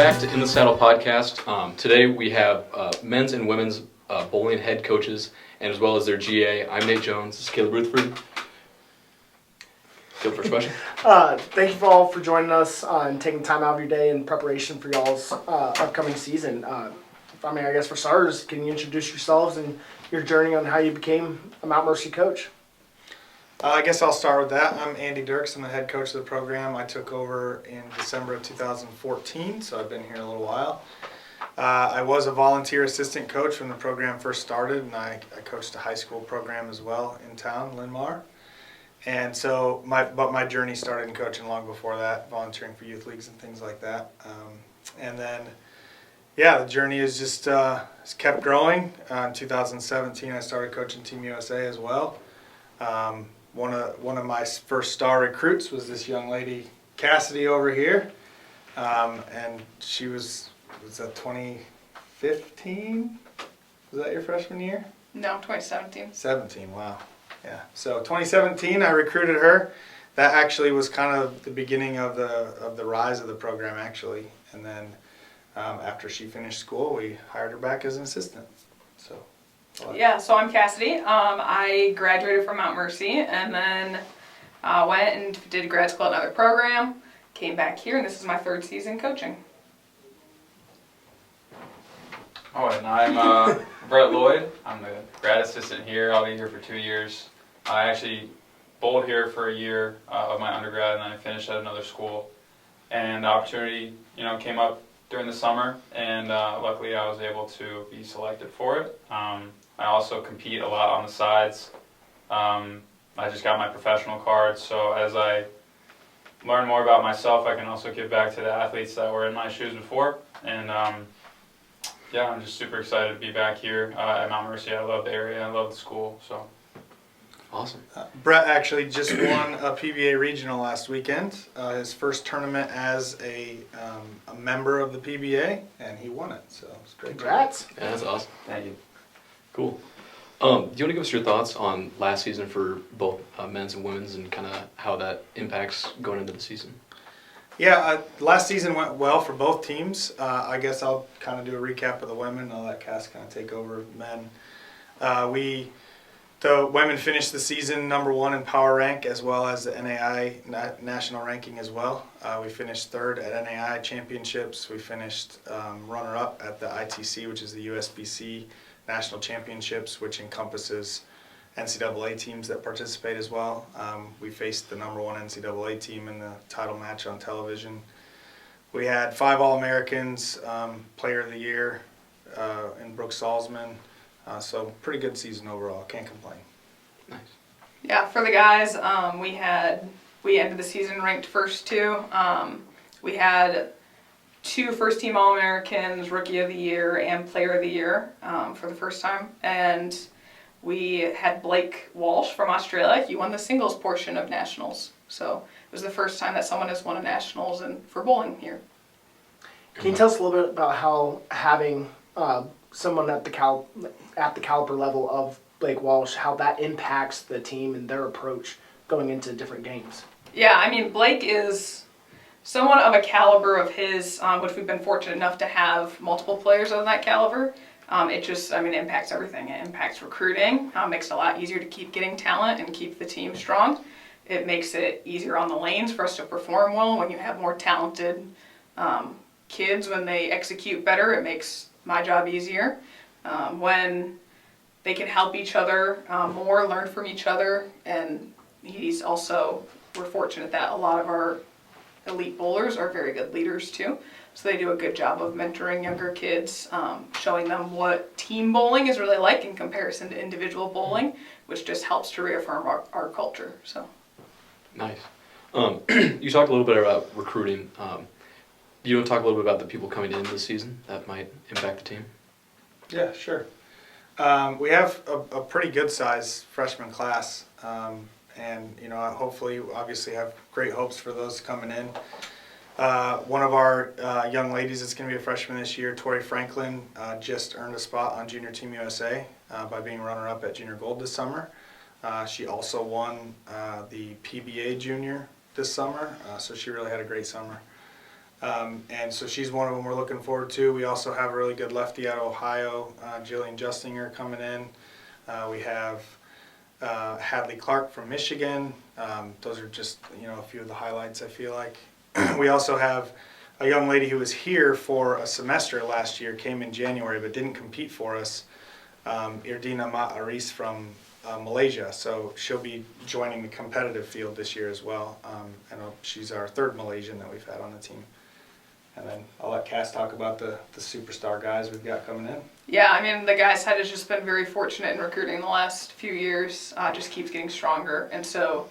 back to In the Saddle podcast. Today we have men's and women's bowling head coaches, and as well as their GA. I'm Nate Jones. This is Caleb Rutherford. Caleb, first question. Thank you all for joining us and taking time out of your day in preparation for y'all's upcoming season. I guess for starters, can you introduce yourselves and your journey on how you became a Mount Mercy coach? I guess I'll start with that. I'm Andy Diercks. I'm the head coach of the program. I took over in December of 2014, so I've been here a little while. I was a volunteer assistant coach when the program first started, and I coached a high school program as well in town, Linn-Mar. And so my journey started in coaching long before that, volunteering for youth leagues and things like that. And then, the journey is just has kept growing. In 2017, I started coaching Team USA as well. One of my first star recruits was this young lady, Cassidy, over here. And she was that 2015? Was that your freshman year? No, 2017. 17, wow. Yeah, so 2017, I recruited her. That actually was kind of the beginning of the rise of the program, actually. And then after she finished school, we hired her back as an assistant. So I'm Cassidy. I graduated from Mount Mercy and then went and did grad school at another program, came back here, and this is my third season coaching. Oh, and I'm Brett Lloyd. I'm the grad assistant here. I'll be here for 2 years. I actually bowled here for a year of my undergrad, and then I finished at another school. And the opportunity, came up during the summer, and luckily I was able to be selected for it. I also compete a lot on the sides. I just got my professional card, so as I learn more about myself, I can also give back to the athletes that were in my shoes before. And I'm just super excited to be back here at Mount Mercy. I love the area. I love the school. So Awesome. Brett actually just won a PBA regional last weekend, his first tournament as a member of the PBA, and he won it. So it's great. Congrats. Yeah, that's awesome. thank you. Cool. Do you want to give us your thoughts on last season for both men's and women's and kind of how that impacts going into the season? Yeah, last season went well for both teams. I guess I'll kind of do a recap of the women. I'll let Cass kind of take over men. The women finished the season number 1 in power rank as well as the NAI national ranking as well. We finished 3rd at NAI championships. We finished runner-up at the ITC, which is the USBC national championships, which encompasses NCAA teams that participate as well. We faced the number 1 NCAA team in the title match on television. We had 5 All-Americans, Player of the Year in Brooke Salzman. So pretty good season overall. Can't complain. Nice. Yeah, for the guys, we ended the season ranked first too. We had 2 first-team All-Americans, Rookie of the Year, and Player of the Year for the first time. And we had Blake Walsh from Australia. He won the singles portion of nationals. So it was the first time that someone has won a nationals for bowling here. Can you tell us a little bit about how having someone at the caliber level of Blake Walsh, how that impacts the team and their approach going into different games? Yeah, Blake is someone of a caliber of his, which we've been fortunate enough to have multiple players of that caliber. It impacts everything. It impacts recruiting, makes it a lot easier to keep getting talent and keep the team strong. It makes it easier on the lanes for us to perform well when you have more talented kids. When they execute better, it makes my job easier. When they can help each other more, learn from each other, and we're fortunate that a lot of our elite bowlers are very good leaders too. So they do a good job of mentoring younger kids, showing them what team bowling is really like in comparison to individual bowling, which just helps to reaffirm our culture. So. Nice. You talked a little bit about recruiting. Do you want to talk a little bit about the people coming into the season that might impact the team? Yeah, sure. We have a pretty good size freshman class, and hopefully, obviously, have great hopes for those coming in. One of our young ladies that's going to be a freshman this year, Tori Franklin, just earned a spot on Junior Team USA by being runner-up at Junior Gold this summer. She also won the PBA Junior this summer, so she really had a great summer. And so she's one of them we're looking forward to. We also have a really good lefty out of Ohio, Jillian Justinger, coming in. We have Hadley Clark from Michigan. Those are just a few of the highlights, I feel like. We also have a young lady who was here for a semester last year, came in January but didn't compete for us, Irdina Mat Aris from Malaysia. So she'll be joining the competitive field this year as well. And she's our third Malaysian that we've had on the team. And then I'll let Cass talk about the superstar guys we've got coming in. Yeah, I mean, the guys side has just been very fortunate in recruiting the last few years. Just keeps getting stronger. And so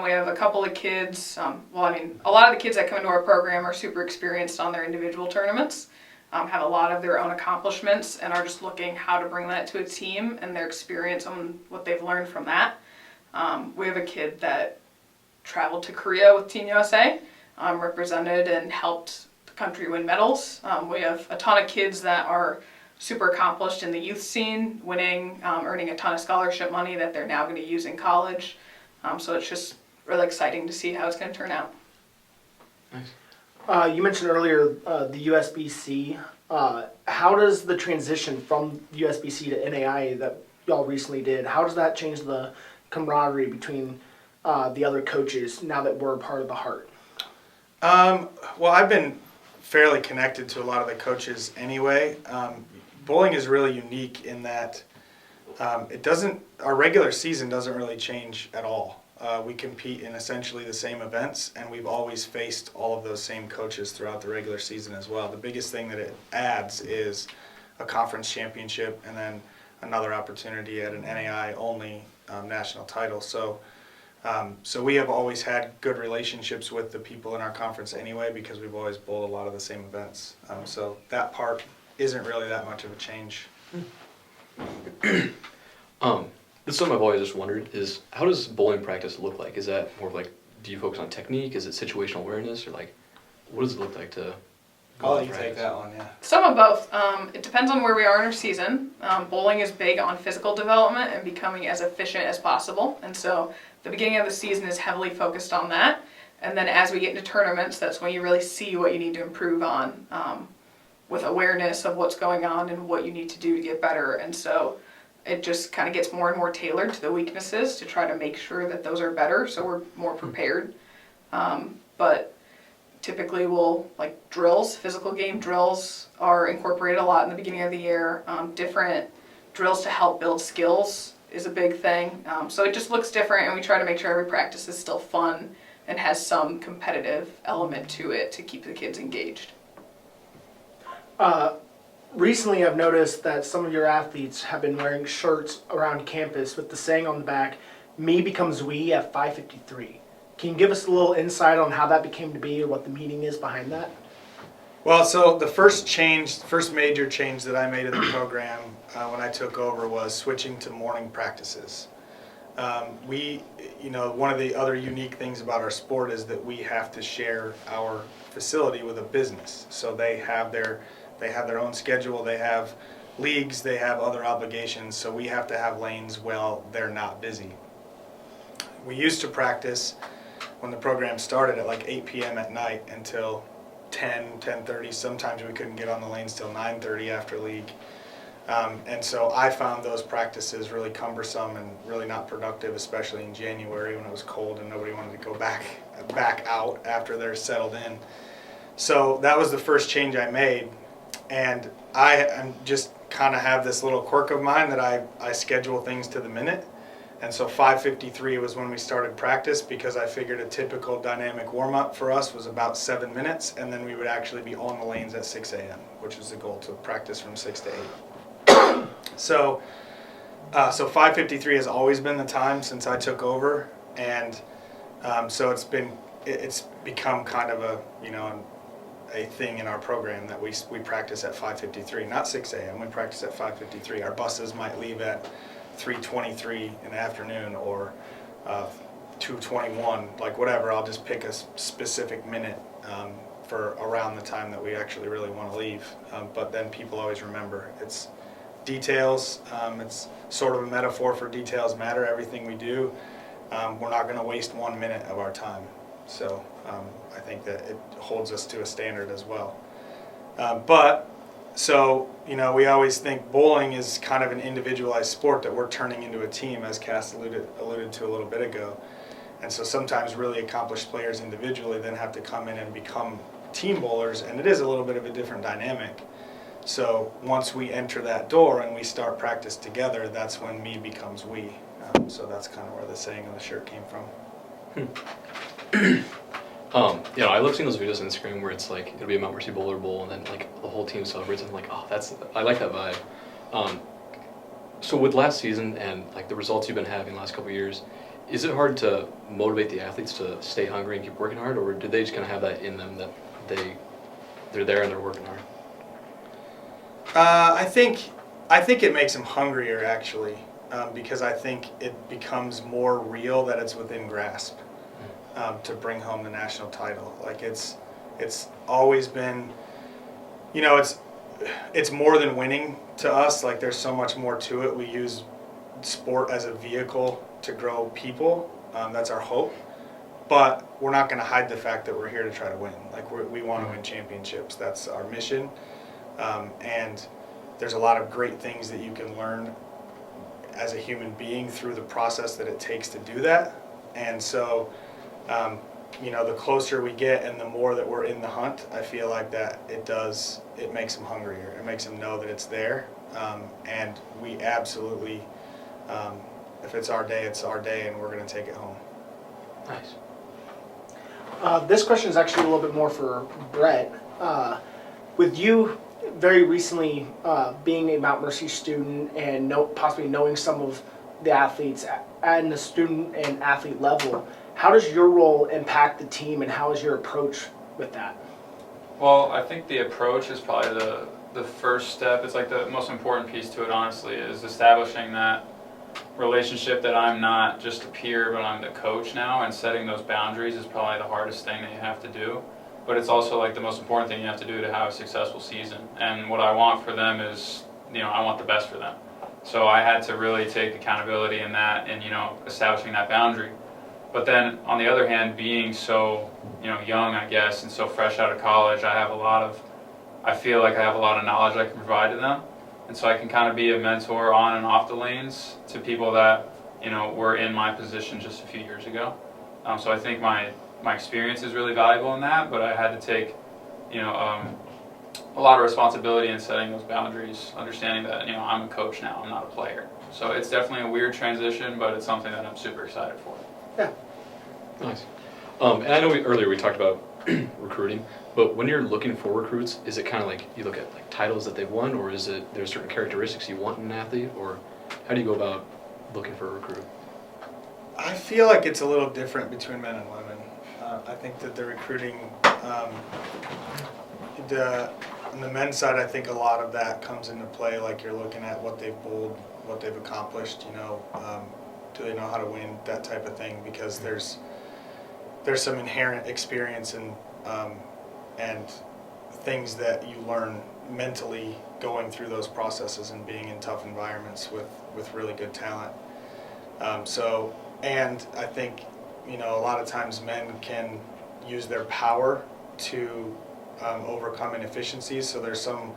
we have a couple of kids. A lot of the kids that come into our program are super experienced on their individual tournaments, have a lot of their own accomplishments, and are just looking how to bring that to a team and their experience on what they've learned from that. We have a kid that traveled to Korea with Team USA, represented and helped the country win medals. We have a ton of kids that are super accomplished in the youth scene, winning, earning a ton of scholarship money that they're now going to use in college. So it's just really exciting to see how it's going to turn out. Nice. You mentioned earlier the USBC. How does the transition from USBC to NAIA that y'all recently did, how does that change the camaraderie between the other coaches now that we're a part of the Heart? Well, I've been fairly connected to a lot of the coaches anyway. Bowling is really unique in that our regular season doesn't really change at all. We compete in essentially the same events, and we've always faced all of those same coaches throughout the regular season as well. The biggest thing that it adds is a conference championship and then another opportunity at an NAI only national title. So we have always had good relationships with the people in our conference anyway, because we've always bowled a lot of the same events. So that part isn't really that much of a change. This is something I've always just wondered is, how does bowling practice look like? Is that more like, do you focus on technique? Is it situational awareness? Or like, what does it look like to I'll let you take that one, yeah. Some of both. It depends on where we are in our season. Bowling is big on physical development and becoming as efficient as possible. And so the beginning of the season is heavily focused on that. And then as we get into tournaments, that's when you really see what you need to improve on, with awareness of what's going on and what you need to do to get better. And so it just kind of gets more and more tailored to the weaknesses to try to make sure that those are better, so we're more prepared. But typically drills, physical game drills are incorporated a lot in the beginning of the year. Different drills to help build skills is a big thing. So it just looks different, and we try to make sure every practice is still fun and has some competitive element to it to keep the kids engaged. Recently, I've noticed that some of your athletes have been wearing shirts around campus with the saying on the back, "Me becomes we at 5:53." Can you give us a little insight on how that became to be or what the meaning is behind that? Well, so the first major change that I made in the program when I took over was switching to morning practices. One of the other unique things about our sport is that we have to share our facility with a business. So they have their own schedule, they have leagues, they have other obligations, so we have to have lanes while they're not busy. We used to practice when the program started at like 8 p.m. at night until 10:30. Sometimes we couldn't get on the lanes till 9:30 after league. And so I found those practices really cumbersome and really not productive, especially in January when it was cold and nobody wanted to go back out after they're settled in. So that was the first change I made. And I'm just kind of have this little quirk of mine that I schedule things to the minute. And so 5:53 was when we started practice, because I figured a typical dynamic warm-up for us was about 7 minutes, and then we would actually be on the lanes at 6 a.m., which was the goal, to practice from 6 to 8. So 5:53 has always been the time since I took over, and so it's become kind of a thing in our program that we practice at 5:53, not 6 a.m. We practice at 5:53. Our buses might leave at 3:23 in the afternoon or 2:21, like whatever. I'll just pick a specific minute for around the time that we actually really want to leave. But then people always remember it's details. It's sort of a metaphor for details matter. Everything we do, we're not going to waste 1 minute of our time. So I think that it holds us to a standard as well. We always think bowling is kind of an individualized sport that we're turning into a team, as Cass alluded to a little bit ago. And so sometimes really accomplished players individually then have to come in and become team bowlers, and it is a little bit of a different dynamic. So once we enter that door and we start practice together, that's when me becomes we. So that's kind of where the saying on the shirt came from. I love seeing those videos on Instagram where it's like it'll be a Mount Mercy Bowler Bowl and then like the whole team celebrates and I'm like, oh, I like that vibe. So with last season and like the results you've been having the last couple of years, is it hard to motivate the athletes to stay hungry and keep working hard, or do they just kind of have that in them that they're there and they're working hard? I think it makes them hungrier actually, because I think it becomes more real that it's within grasp to bring home the national title. Like it's always been, it's more than winning to us. Like there's so much more to it. We use sport as a vehicle to grow people. That's our hope. But we're not going to hide the fact that we're here to try to win. Like we want to win championships. That's our mission. And there's a lot of great things that you can learn as a human being through the process that it takes to do that. And so, the closer we get and the more that we're in the hunt, I feel like that it makes them hungrier. It makes them know that it's there. And we absolutely, if it's our day, it's our day, and we're going to take it home. Nice. This question is actually a little bit more for Brett. With you very recently being a Mount Mercy student and possibly knowing some of the athletes at the student and athlete level, how does your role impact the team and how is your approach with that? Well, I think the approach is probably the first step. It's like the most important piece to it, honestly, is establishing that relationship that I'm not just a peer, but I'm the coach now, and setting those boundaries is probably the hardest thing that you have to do. But it's also like the most important thing you have to do to have a successful season. And what I want for them is, I want the best for them. So I had to really take accountability in that and, establishing that boundary. But then on the other hand, being so, young, I guess, and so fresh out of college, I feel like I have a lot of knowledge I can provide to them. And so I can kind of be a mentor on and off the lanes to people that, were in my position just a few years ago. So I think my experience is really valuable in that, but I had to take, a lot of responsibility in setting those boundaries, understanding that, I'm a coach now, I'm not a player. So it's definitely a weird transition, but it's something that I'm super excited for. Yeah. Nice. And I know earlier we talked about recruiting, but when you're looking for recruits, is it kind of like you look at like titles that they've won, or is it there's certain characteristics you want in an athlete, or how do you go about looking for a recruit? I feel like it's a little different between men and women. I think that the recruiting, on the men's side, I think a lot of that comes into play. Like you're looking at what they've bowled, what they've accomplished. Do they know how to win, that type of thing? Because there's some inherent experience and things that you learn mentally going through those processes and being in tough environments with really good talent. And I think, a lot of times men can use their power to overcome inefficiencies. So there's some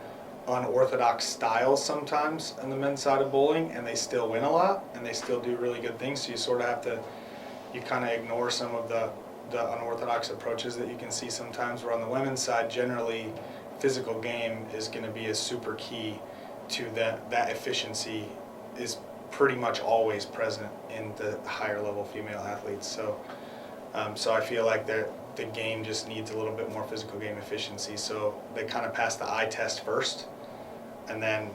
unorthodox styles sometimes on the men's side of bowling, and they still win a lot and they still do really good things. So you sort of have to, you kind of ignore some of the unorthodox approaches that you can see sometimes, where on the women's side, generally physical game is going to be a super key to that efficiency is pretty much always present in the higher level female athletes. So I feel like the game just needs a little bit more physical game efficiency. So they kind of pass the eye test first, and then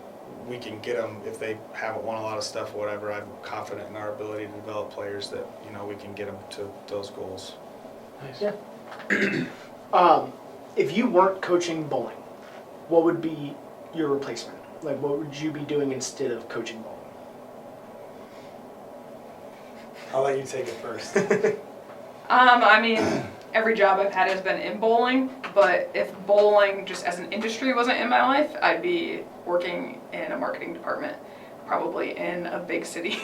we can get them, if they haven't won a lot of stuff or whatever, I'm confident in our ability to develop players that, we can get them to those goals. Nice. Yeah. If you weren't coaching bowling, what would be your replacement? Like, what would you be doing instead of coaching bowling? I'll let you take it first. Every job I've had has been in bowling, but if bowling just as an industry wasn't in my life, I'd be working in a marketing department, probably in a big city.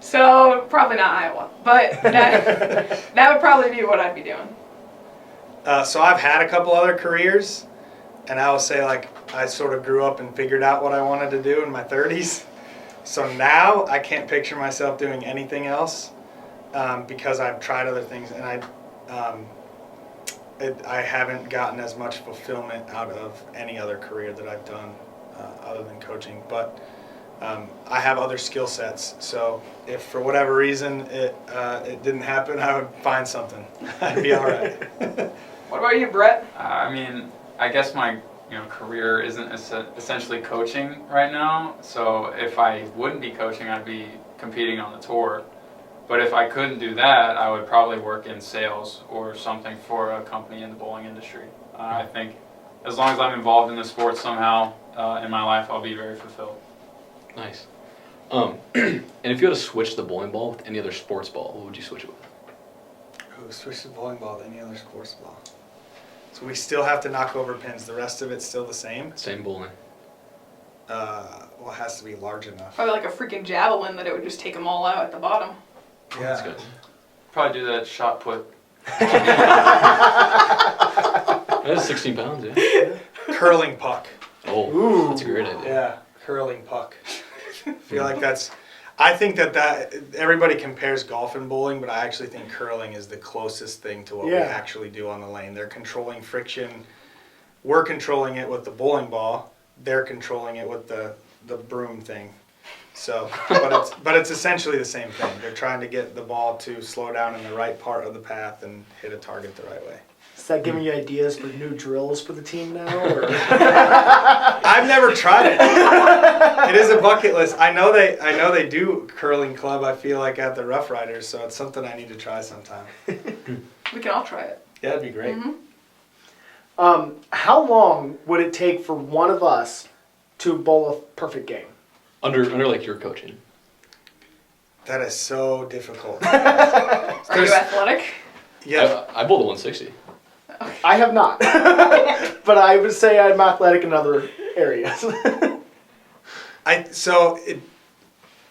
So probably not Iowa, but that would probably be what I'd be doing. So I've had a couple other careers, and I will say like I sort of grew up and figured out what I wanted to do in my 30s. So now I can't picture myself doing anything else because I've tried other things, and I haven't gotten as much fulfillment out of any other career that I've done other than coaching. But I have other skill sets, so if for whatever reason it didn't happen, I would find something. I'd be all right. What about you, Brett? I mean, I guess my career isn't essentially coaching right now. So if I wouldn't be coaching, I'd be competing on the tour. But if I couldn't do that, I would probably work in sales or something for a company in the bowling industry. I think as long as I'm involved in the sport somehow in my life, I'll be very fulfilled. Nice. And if you had to switch the bowling ball with any other sports ball, what would you switch it with? Ooh, switch the bowling ball to any other sports ball. So we still have to knock over pins. The rest of it's still the same. Same bowling. Well, it has to be large enough. Probably like a freaking javelin that it would just take them all out at the bottom. Yeah. That's good. Probably do that shot put. That is 16 pounds, yeah. Curling puck. Oh, Ooh. that's a great idea. Yeah, curling puck. I feel like I think that everybody compares golf and bowling, but I actually think curling is the closest thing to what we actually do on the lane. They're controlling friction. We're controlling it with the bowling ball. They're controlling it with the broom thing. So, but it's essentially the same thing. They're trying to get the ball to slow down in the right part of the path and hit a target the right way. Is that giving you ideas for new drills for the team now? Or? I've never tried it. It is a bucket list. I know they do curling club. I feel like at the Rough Riders, so it's something I need to try sometime. We can all try it. Yeah, that'd be great. Mm-hmm. How long would it take for one of us to bowl a perfect game? Under like your coaching. That is so difficult. Are you athletic? Yeah. I bowled a 160. I have not, but I would say I'm athletic in other areas.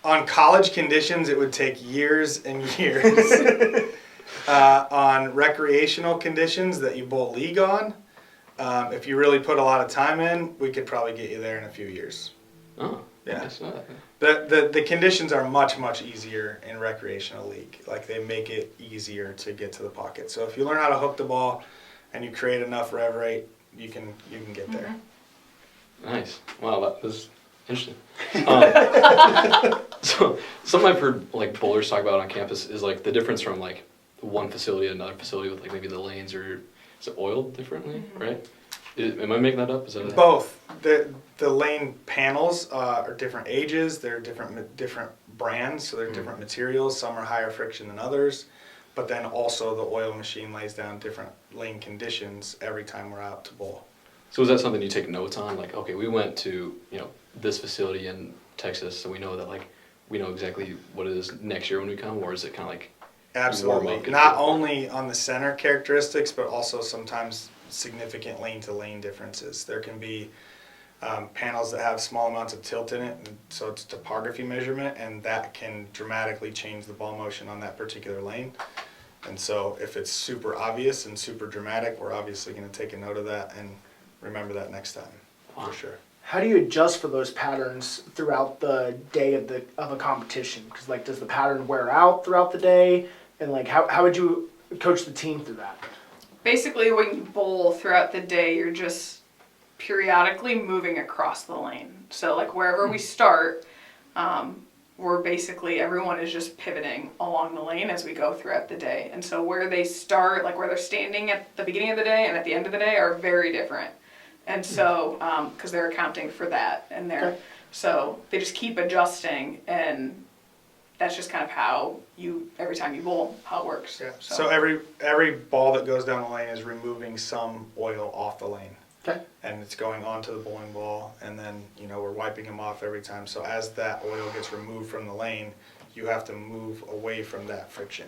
On college conditions, it would take years and years. On recreational conditions that you bowl league on, if you really put a lot of time in, we could probably get you there in a few years. Oh, Yeah. nice. The conditions are much, much easier in recreational league. Like they make it easier to get to the pocket. So if you learn how to hook the ball and you create enough rev rate, you can get there. Nice. Wow, that was interesting. So something I've heard like bowlers talk about on campus is like the difference from like one facility to another facility with like maybe the lanes or is it oiled differently, right? Am I making that up? Is that Both. The lane panels are different ages. They're different brands, so they're different materials. Some are higher friction than others. But then also the oil machine lays down different lane conditions every time we're out to bowl. So is that something you take notes on? Like, okay, we went to, this facility in Texas, so we know that like we know exactly what it is next year when we come, or is it kind of like Absolutely. Not only on the center characteristics, but also sometimes significant lane to lane differences. There can be panels that have small amounts of tilt in it, and so it's topography measurement, and that can dramatically change the ball motion on that particular lane. And so if it's super obvious and super dramatic, we're obviously going to take a note of that and remember that next time. Wow. For sure. How do you adjust for those patterns throughout the day of a competition? Because like, does the pattern wear out throughout the day? And like, how would you coach the team through that? Basically, when you bowl throughout the day, you're just periodically moving across the lane. So like wherever we start, we're basically, everyone is just pivoting along the lane as we go throughout the day. And so where they start, like where they're standing at the beginning of the day and at the end of the day are very different. And so, because they're accounting for that, and so they just keep adjusting, and that's just kind of how every time you bowl, how it works. Yeah. So every ball that goes down the lane is removing some oil off the lane. Okay. And it's going onto the bowling ball, and then we're wiping them off every time. So as that oil gets removed from the lane, you have to move away from that friction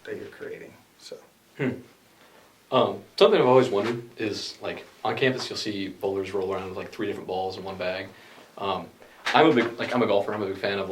that you're creating. So. Something I've always wondered is like on campus you'll see bowlers roll around with like 3 different balls in one bag. I'm a golfer. I'm a big fan of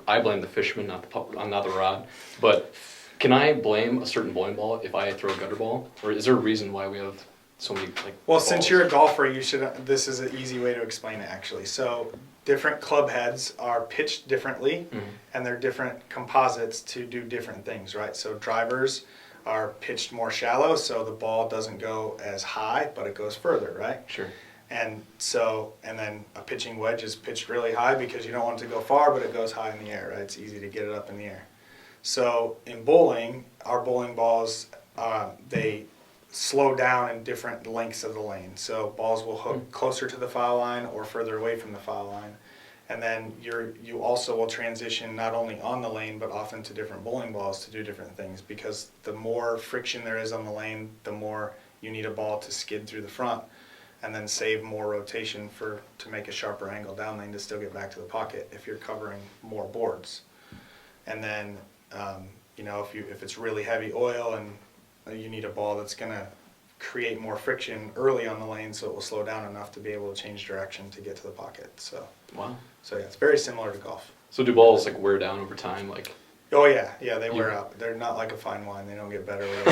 I blame the fisherman, not the rod. But can I blame a certain bowling ball if I throw a gutter ball, or is there a reason why we have so many Well, balls? since you're a golfer, you should. This is an easy way to explain it, actually. So, different club heads are pitched differently, and they're different composites to do different things, right? So, drivers are pitched more shallow, so the ball doesn't go as high, but it goes further, right? Sure. And then a pitching wedge is pitched really high because you don't want it to go far, but it goes high in the air, right? It's easy to get it up in the air. So in bowling, our bowling balls, they slow down in different lengths of the lane. So balls will hook closer to the foul line or further away from the foul line. And then you also will transition not only on the lane, but often to different bowling balls to do different things, because the more friction there is on the lane, the more you need a ball to skid through the front and then save more rotation to make a sharper angle down lane to still get back to the pocket if you're covering more boards. And then, if it's really heavy oil and you need a ball that's going to create more friction early on the lane so it will slow down enough to be able to change direction to get to the pocket. So, Wow. So yeah, it's very similar to golf. So do balls wear down over time? Oh yeah, they wear out. They're not like a fine wine. They don't get better with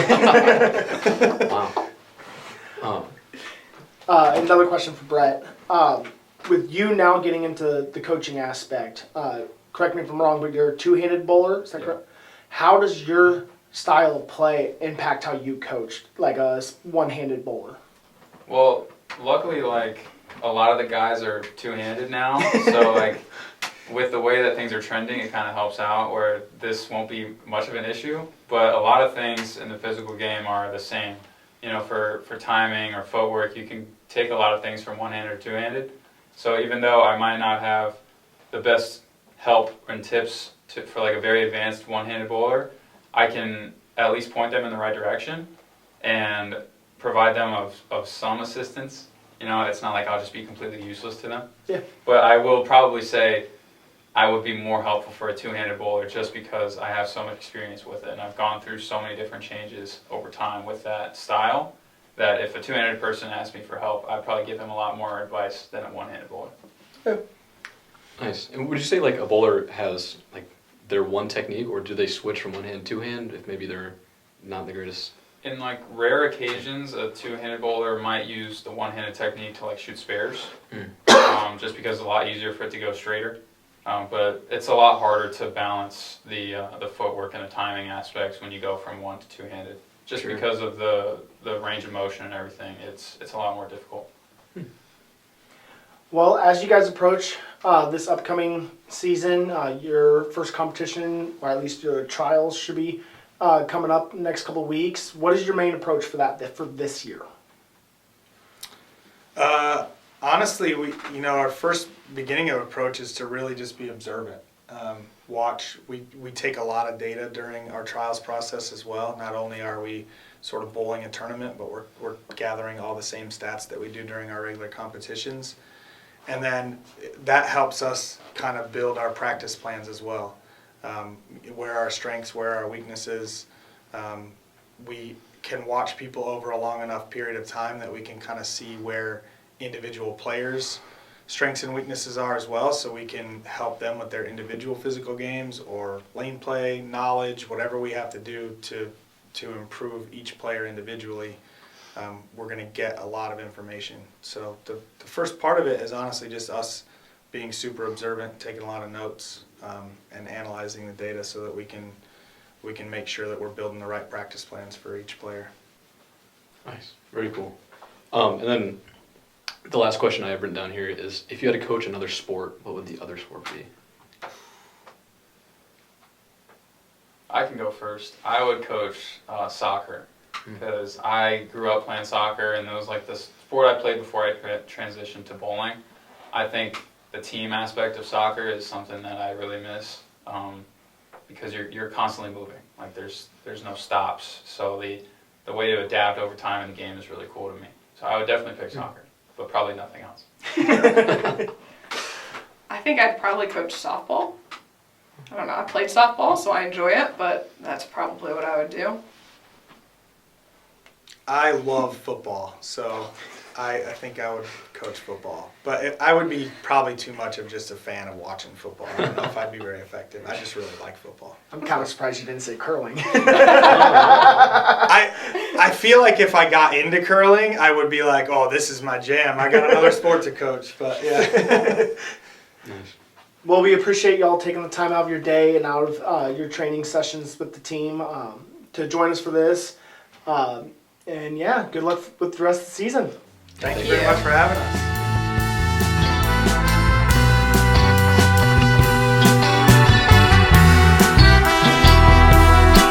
Wow. Another question for Brett. With you now getting into the coaching aspect, correct me if I'm wrong, but you're a two-handed bowler, is that correct? How does your style of play impact how you coach, like a one-handed bowler? Well, luckily, a lot of the guys are two-handed now, so with the way that things are trending, it kind of helps out where this won't be much of an issue. But a lot of things in the physical game are the same. For timing or footwork, you can take a lot of things from one-handed or two-handed. So even though I might not have the best help and tips for a very advanced one-handed bowler, I can at least point them in the right direction and provide them of some assistance. It's not like I'll just be completely useless to them. Yeah. But I will probably say I would be more helpful for a two-handed bowler just because I have so much experience with it and I've gone through so many different changes over time with that style that if a two-handed person asked me for help, I'd probably give them a lot more advice than a one-handed bowler. Yeah. Nice. And would you say a bowler has their one technique, or do they switch from one hand to two hand if maybe they're not the greatest? In rare occasions, a two-handed bowler might use the one-handed technique to shoot spares, just because it's a lot easier for it to go straighter. But it's a lot harder to balance the footwork and the timing aspects when you go from one to two-handed. Just Sure. because of the range of motion and everything, it's a lot more difficult. Well, as you guys approach this upcoming season, your first competition, or at least your trials, should be coming up in the next couple of weeks. What is your main approach for for this year? Honestly, our first beginning of approach is to really just be observant. Watch. We take a lot of data during our trials process as well. Not only are we sort of bowling a tournament, but we're gathering all the same stats that we do during our regular competitions. And then that helps us kind of build our practice plans as well. Where our strengths, where our weaknesses. We can watch people over a long enough period of time that we can kind of see where individual players' strengths and weaknesses are as well, so we can help them with their individual physical games or lane play, knowledge, whatever we have to do to improve each player individually. We're going to get a lot of information. So the first part of it is honestly just us being super observant, taking a lot of notes, and analyzing the data so that we can make sure that we're building the right practice plans for each player. Nice. Very cool. And then the last question I have written down here is, if you had to coach another sport, what would the other sport be? I can go first. I would coach soccer because I grew up playing soccer and it was the sport I played before I transitioned to bowling. I think the team aspect of soccer is something that I really miss because you're constantly moving. There's no stops. So the way to adapt over time in the game is really cool to me. So I would definitely pick soccer, but probably nothing else. I think I'd probably coach softball. I don't know, I played softball, so I enjoy it, but that's probably what I would do. I love football, so I think I would coach football. But I would be probably too much of just a fan of watching football. I don't know if I'd be very effective. I just really like football. I'm kind of surprised you didn't say curling. I feel like if I got into curling, I would be like, oh, this is my jam. I got another sport to coach. But yeah. Nice. Well, we appreciate y'all taking the time out of your day and out of your training sessions with the team to join us for this. And yeah, good luck with the rest of the season. Thank you very much for having us.